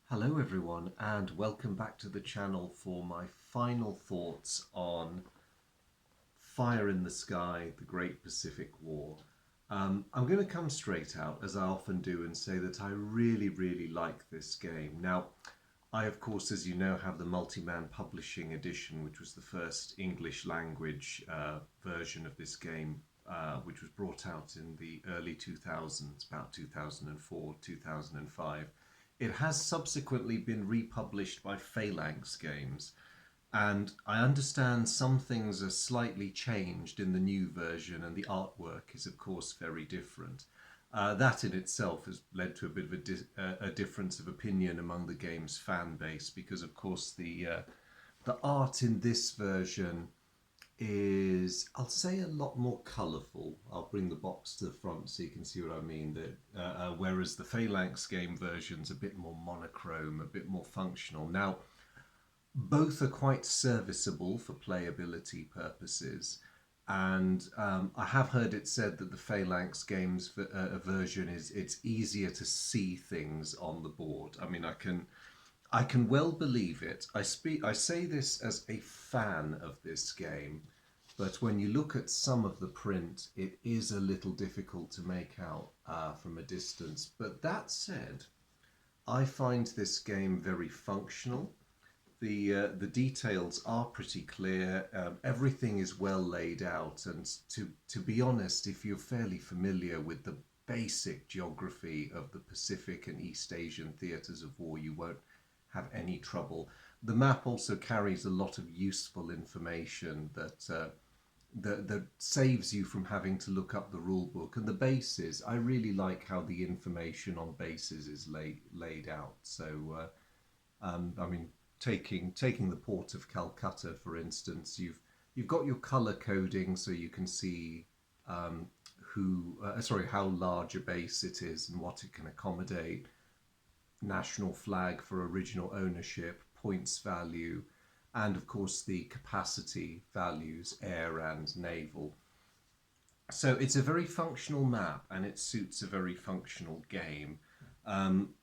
Hello everyone and welcome back to the channel for my final thoughts on Fire in the Sky, The Great Pacific War. I'm going to come straight out, as I often do, and say that I really like this game. Now, I of course, as you know, have the Multiman Publishing Edition, which was the first English language version of this game, which was brought out in the early 2000s, about 2004, 2005. It has subsequently been republished by Phalanx Games, and I understand some things are slightly changed in the new version, and the artwork is, of course, very different. That in itself has led to a bit of a difference of opinion among the game's fan base, because, of course, the art in this version is, I'll say, a lot more colourful. I'll bring the box to the front so you can see what I mean. Whereas the Phalanx game version's a bit more monochrome, a bit more functional. Now, both are quite serviceable for playability purposes. And I have heard it said that the Phalanx games version is it's easier to see things on the board. I mean, I can well believe it. I say this as a fan of this game, but when you look at some of the print, it is a little difficult to make out from a distance. But that said, I find this game very functional. The details are pretty clear. Everything is well laid out, and to be honest, if you're fairly familiar with the basic geography of the Pacific and East Asian theatres of war, you won't have any trouble. The map also carries a lot of useful information that saves you from having to look up the rule book. And the bases, I really like how the information on bases is laid out. So, I mean, taking the port of Calcutta, for instance, you've got your color coding, so you can see how large a base it is and what it can accommodate. National flag for original ownership, points value, and of course the capacity values, air and naval. So it's a very functional map and it suits a very functional game. Um,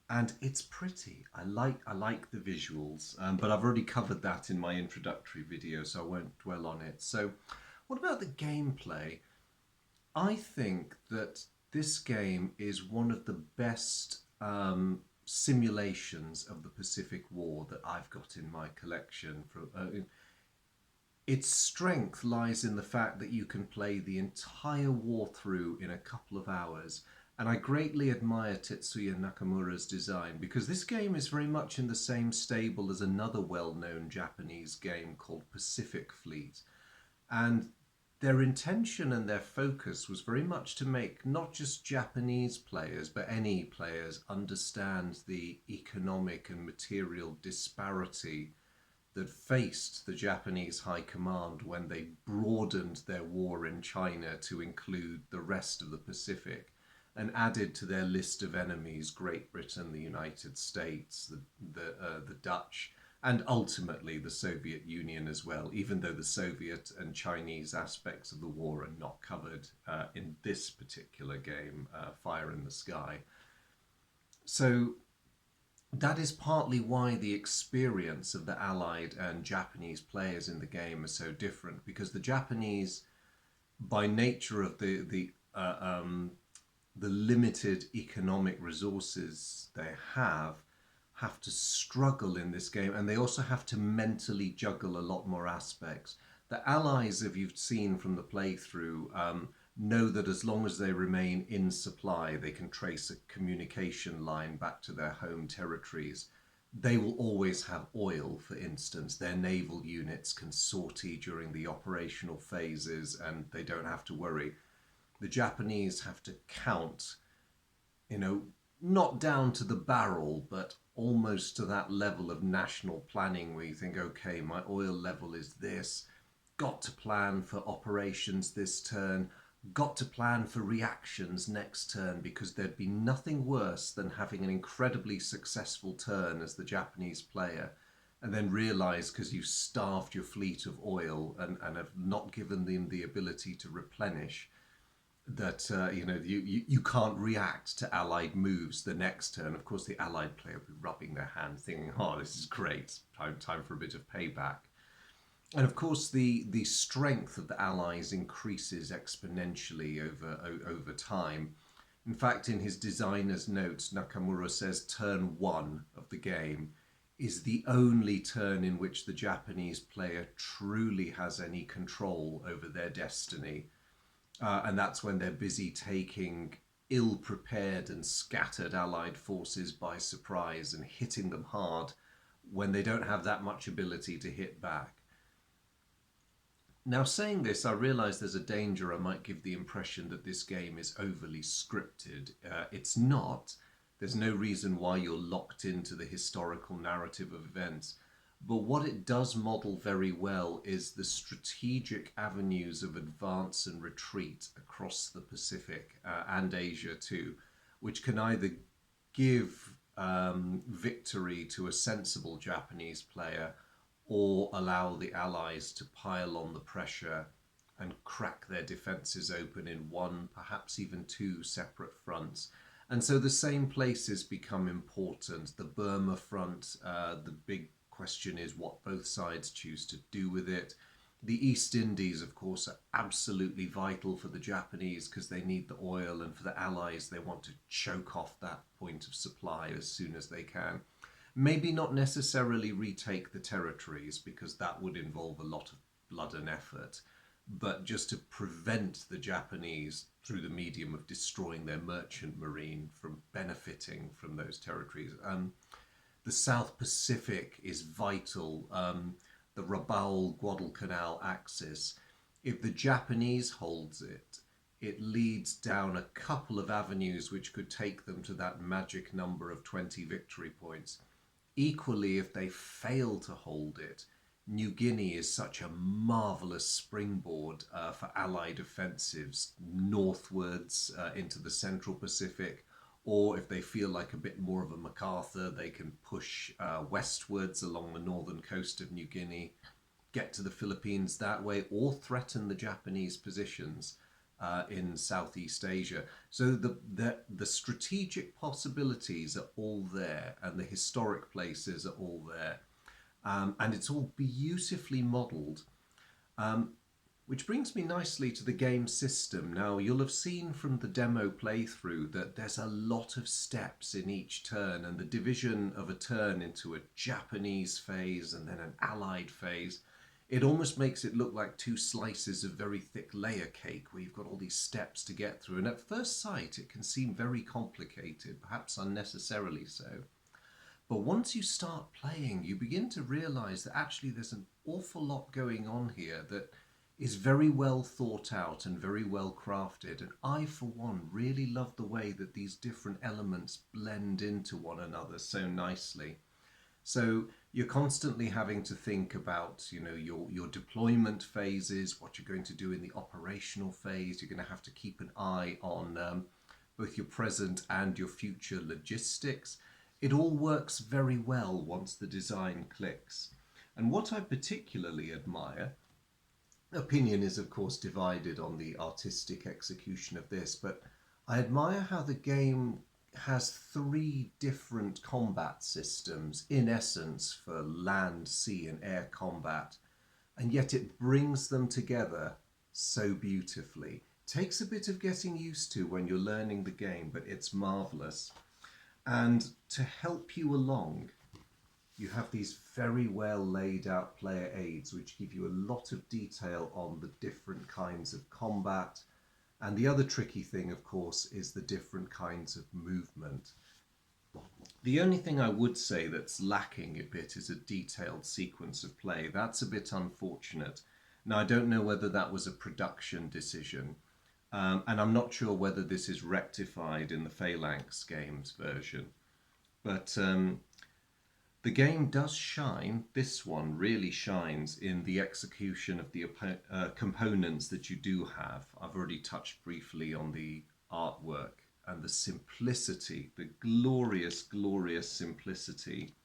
and it's pretty. I like the visuals, but I've already covered that in my introductory video, so I won't dwell on it. So, what about the gameplay? I think that this game is one of the best simulations of the Pacific War that I've got in my collection. Its strength lies in the fact that you can play the entire war through in a couple of hours. And I greatly admire Tetsuya Nakamura's design, because this game is very much in the same stable as another well-known Japanese game called Pacific Fleet. And their intention and their focus was very much to make not just Japanese players, but any players understand the economic and material disparity that faced the Japanese High Command when they broadened their war in China to include the rest of the Pacific and added to their list of enemies Great Britain, the United States, the Dutch, and ultimately the Soviet Union as well, even though the Soviet and Chinese aspects of the war are not covered in this particular game, Fire in the Sky. So that is partly why the experience of the Allied and Japanese players in the game are so different, because the Japanese, by nature of the limited economic resources they have to struggle in this game, and they also have to mentally juggle a lot more aspects. The Allies, if you've seen from the playthrough, know that as long as they remain in supply, they can trace a communication line back to their home territories. They will always have oil, for instance. Their naval units can sortie during the operational phases and they don't have to worry. The Japanese have to count, not down to the barrel, but almost to that level of national planning where you think, okay, my oil level is this, got to plan for operations this turn, got to plan for reactions next turn, because there'd be nothing worse than having an incredibly successful turn as the Japanese player and then realize, because you've starved your fleet of oil and have not given them the ability to replenish, that you can't react to allied moves the next turn. Of course, the allied player will be rubbing their hands, thinking, "Oh, this is great! Time for a bit of payback." And of course, the strength of the allies increases exponentially over time. In fact, in his designer's notes, Nakamura says turn one of the game is the only turn in which the Japanese player truly has any control over their destiny. And that's when they're busy taking ill prepared and scattered Allied forces by surprise and hitting them hard when they don't have that much ability to hit back. Now, saying this, I realise there's a danger I might give the impression that this game is overly scripted. It's not. There's no reason why you're locked into the historical narrative of events. But what it does model very well is the strategic avenues of advance and retreat across the Pacific and Asia too, which can either give victory to a sensible Japanese player or allow the Allies to pile on the pressure and crack their defences open in one, perhaps even two separate fronts. And so the same places become important. The Burma front, the big question is what both sides choose to do with it. The East Indies, of course, are absolutely vital for the Japanese because they need the oil, and for the Allies, they want to choke off that point of supply as soon as they can. Maybe not necessarily retake the territories because that would involve a lot of blood and effort, but just to prevent the Japanese, through the medium of destroying their merchant marine, from benefiting from those territories. The South Pacific is vital. The Rabaul-Guadalcanal axis. If the Japanese holds it, it leads down a couple of avenues which could take them to that magic number of 20 victory points. Equally, if they fail to hold it, New Guinea is such a marvellous springboard for Allied offensives northwards into the Central Pacific, or if they feel like a bit more of a MacArthur, they can push westwards along the northern coast of New Guinea, get to the Philippines that way, or threaten the Japanese positions in Southeast Asia. So the strategic possibilities are all there, and the historic places are all there. And it's all beautifully modelled. Which brings me nicely to the game system. Now, you'll have seen from the demo playthrough that there's a lot of steps in each turn, and the division of a turn into a Japanese phase and then an Allied phase, it almost makes it look like two slices of very thick layer cake where you've got all these steps to get through. And at first sight, it can seem very complicated, perhaps unnecessarily so. But once you start playing, you begin to realise that actually there's an awful lot going on here that is very well thought out and very well crafted. And I, for one, really love the way that these different elements blend into one another so nicely. So you're constantly having to think about, your deployment phases, what you're going to do in the operational phase. You're going to have to keep an eye on both your present and your future logistics. It all works very well once the design clicks. And what I particularly admire, opinion is of course divided on the artistic execution of this, but I admire how the game has three different combat systems in essence for land, sea and air combat, and yet it brings them together so beautifully. Takes a bit of getting used to when you're learning the game, but it's marvellous. And to help you along, you have these very well laid out player aids which give you a lot of detail on the different kinds of combat. And the other tricky thing, of course, is the different kinds of movement. The only thing I would say that's lacking a bit is a detailed sequence of play. That's a bit unfortunate. Now, I don't know whether that was a production decision, and I'm not sure whether this is rectified in the Phalanx games version. But the game does shine, this one really shines in the execution of the components that you do have. I've already touched briefly on the artwork and the simplicity, the glorious, glorious simplicity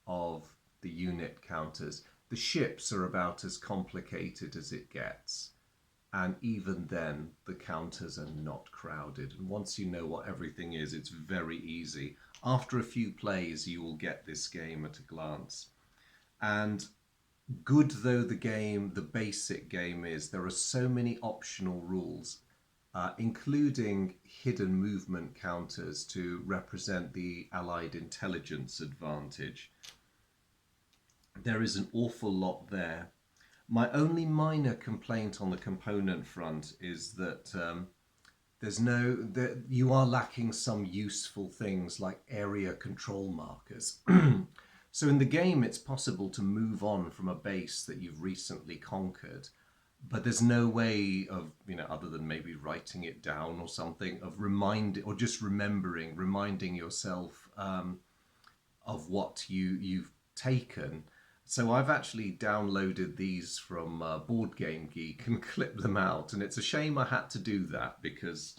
of the unit counters. The ships are about as complicated as it gets. And even then, the counters are not crowded. And once you know what everything is, it's very easy. After a few plays, you will get this game at a glance. And good though the basic game is, there are so many optional rules, including hidden movement counters to represent the Allied intelligence advantage. There is an awful lot there. My only minor complaint on the component front is that you are lacking some useful things like area control markers. So in the game, it's possible to move on from a base that you've recently conquered, but there's no way of, other than maybe writing it down or something, of reminding yourself of what you've taken. So I've actually downloaded these from Board Game Geek and clipped them out, and it's a shame I had to do that because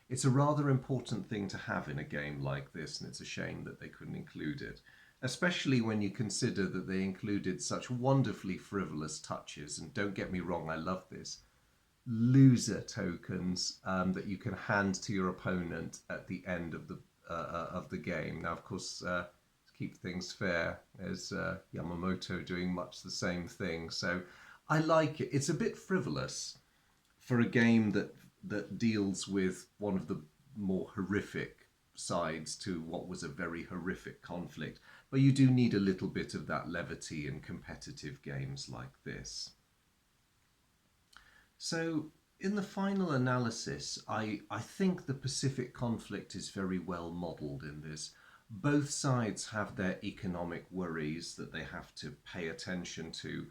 it's a rather important thing to have in a game like this, and it's a shame that they couldn't include it, especially when you consider that they included such wonderfully frivolous touches. And don't get me wrong, I love this. Loser tokens that you can hand to your opponent at the end of the game. Now, of course, keep things fair, there's Yamamoto doing much the same thing. So I like it. It's a bit frivolous for a game that deals with one of the more horrific sides to what was a very horrific conflict. But you do need a little bit of that levity in competitive games like this. So in the final analysis, I think the Pacific conflict is very well modelled in this. Both sides have their economic worries that they have to pay attention to.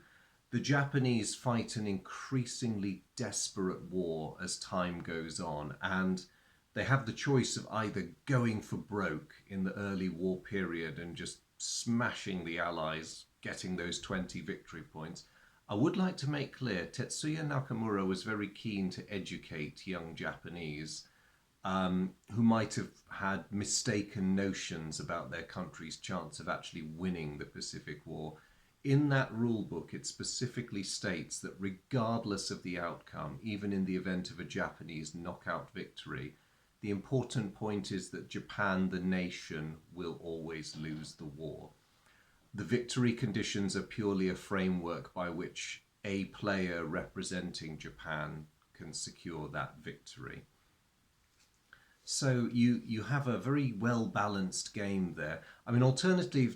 The Japanese fight an increasingly desperate war as time goes on, and they have the choice of either going for broke in the early war period and just smashing the Allies, getting those 20 victory points. I would like to make clear, Tetsuya Nakamura was very keen to educate young Japanese who might have had mistaken notions about their country's chance of actually winning the Pacific War. In that rule book, it specifically states that regardless of the outcome, even in the event of a Japanese knockout victory, the important point is that Japan, the nation, will always lose the war. The victory conditions are purely a framework by which a player representing Japan can secure that victory. So you have a very well-balanced game there. I mean, alternatively,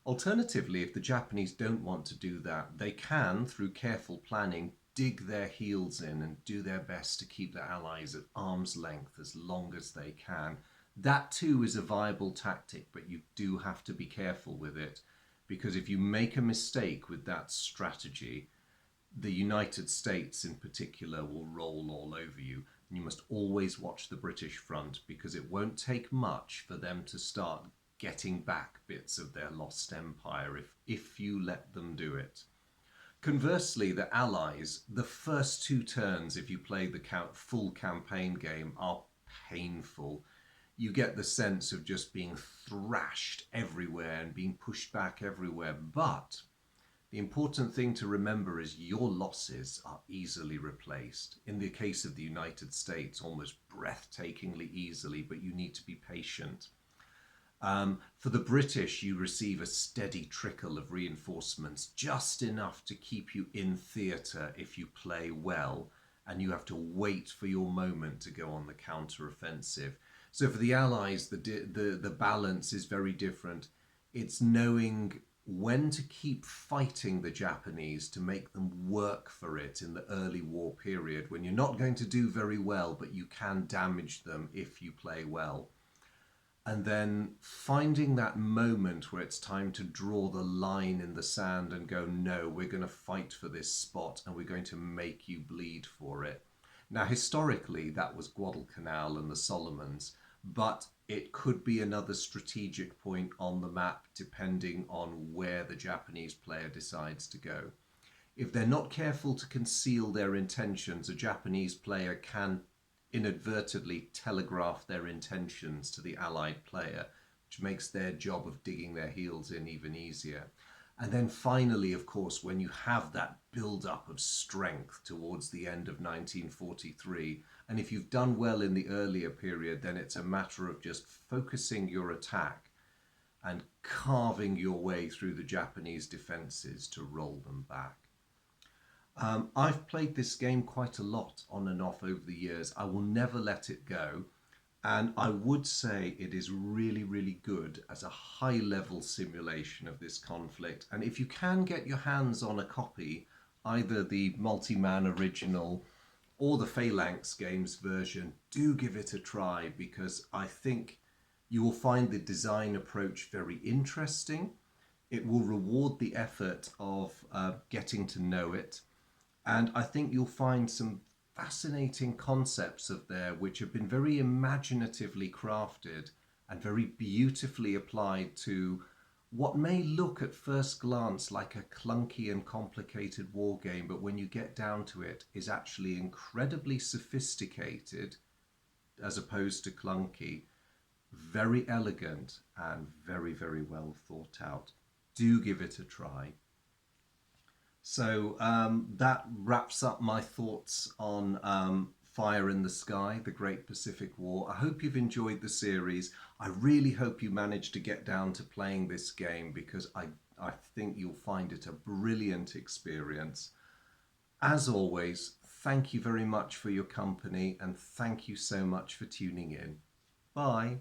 if the Japanese don't want to do that, they can, through careful planning, dig their heels in and do their best to keep their allies at arm's length as long as they can. That too is a viable tactic, but you do have to be careful with it, because if you make a mistake with that strategy, the United States in particular will roll all over you. And you must always watch the British front, because it won't take much for them to start getting back bits of their lost empire if you let them do it. Conversely, the Allies, the first 2 turns, if you play the full campaign game, are painful. You get the sense of just being thrashed everywhere and being pushed back everywhere. But the important thing to remember is your losses are easily replaced. In the case of the United States, almost breathtakingly easily, but you need to be patient. For the British, you receive a steady trickle of reinforcements, just enough to keep you in theatre if you play well, and you have to wait for your moment to go on the counter-offensive. So for the Allies, the balance is very different. It's knowing when to keep fighting the Japanese to make them work for it in the early war period, when you're not going to do very well, but you can damage them if you play well. And then finding that moment where it's time to draw the line in the sand and go, no, we're going to fight for this spot and we're going to make you bleed for it. Now, historically, that was Guadalcanal and the Solomons, but it could be another strategic point on the map depending on where the Japanese player decides to go. If they're not careful to conceal their intentions, a Japanese player can inadvertently telegraph their intentions to the Allied player, which makes their job of digging their heels in even easier. And then finally, of course, when you have that build-up of strength towards the end of 1943, and if you've done well in the earlier period, then it's a matter of just focusing your attack and carving your way through the Japanese defenses to roll them back. I've played this game quite a lot on and off over the years. I will never let it go. And I would say it is really, really good as a high-level simulation of this conflict. And if you can get your hands on a copy, either the multi-man original or the Phalanx Games version, do give it a try, because I think you will find the design approach very interesting. It will reward the effort of getting to know it. And I think you'll find some fascinating concepts of there which have been very imaginatively crafted and very beautifully applied to what may look at first glance like a clunky and complicated war game, but when you get down to it, is actually incredibly sophisticated as opposed to clunky, very elegant and very, very well thought out. Do give it a try. So that wraps up my thoughts on Fire in the Sky, the Great Pacific War. I hope you've enjoyed the series. I really hope you managed to get down to playing this game, because I think you'll find it a brilliant experience. As always, thank you very much for your company, and thank you so much for tuning in. Bye.